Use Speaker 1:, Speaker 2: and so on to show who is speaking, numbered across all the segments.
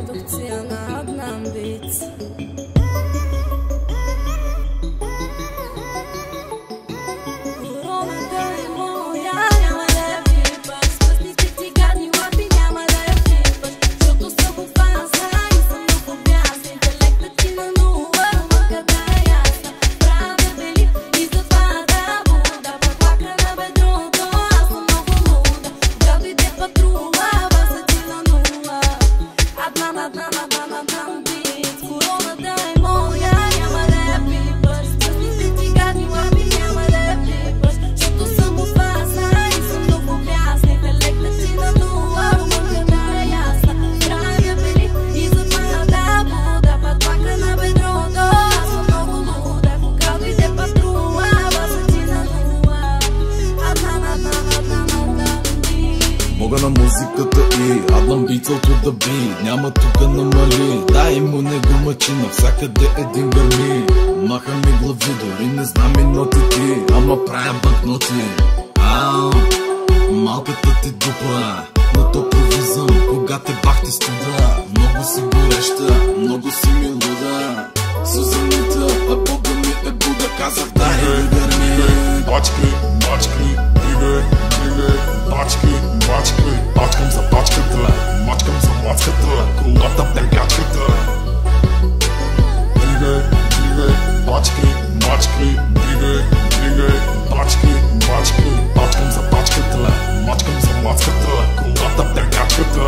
Speaker 1: Продукция на Аднан Битс.
Speaker 2: Бога на музиката и Аднан Битс to the beat. Няма тука намали, дай му не го мъчи, навсякъде един гърми. Маха ми глави, дори не знам и нотите, ама правя банкноти. Малката ти дупа на топровизъм, кога те бахте студа. Много си гореща, много си ми луда. Сузанита, а Бога ми е Буда. Казах дай ми гърми.
Speaker 3: Бачки, бачки, дигай, дигай. Бачки, бачки, бачкам за бачката, мачкам за мацката, колата бергачката. Дигай, дигай, бачки, бачки, дигай, дигай. Бачки, бачки, бачкам за бачката, мачкам за мацката, колата бергачката.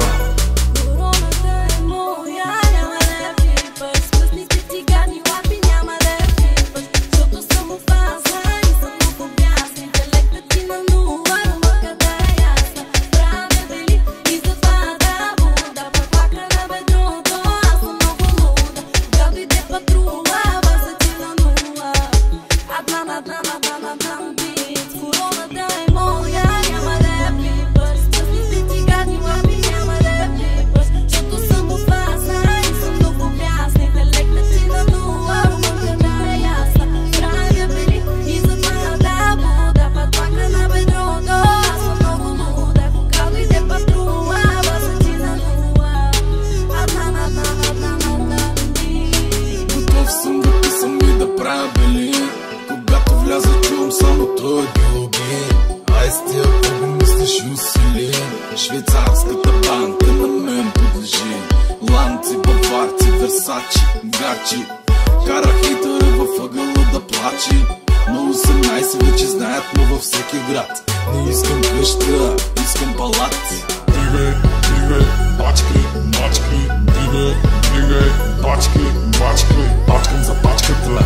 Speaker 2: Когато вляза чувам само твоя биология. Ай с тия кого мислиш и усили. Швейцарската банка на мен подлежи. Ланци, баварци, версачи, гарчи. Кара хейтъра във ъгъла да плачи. На 18 вече знаят му във всеки град. Не искам къща, искам палат.
Speaker 3: Дигай, дигай, бачки, бачки, дигай, дигай. Бачки, бачки, бачкам за бачката,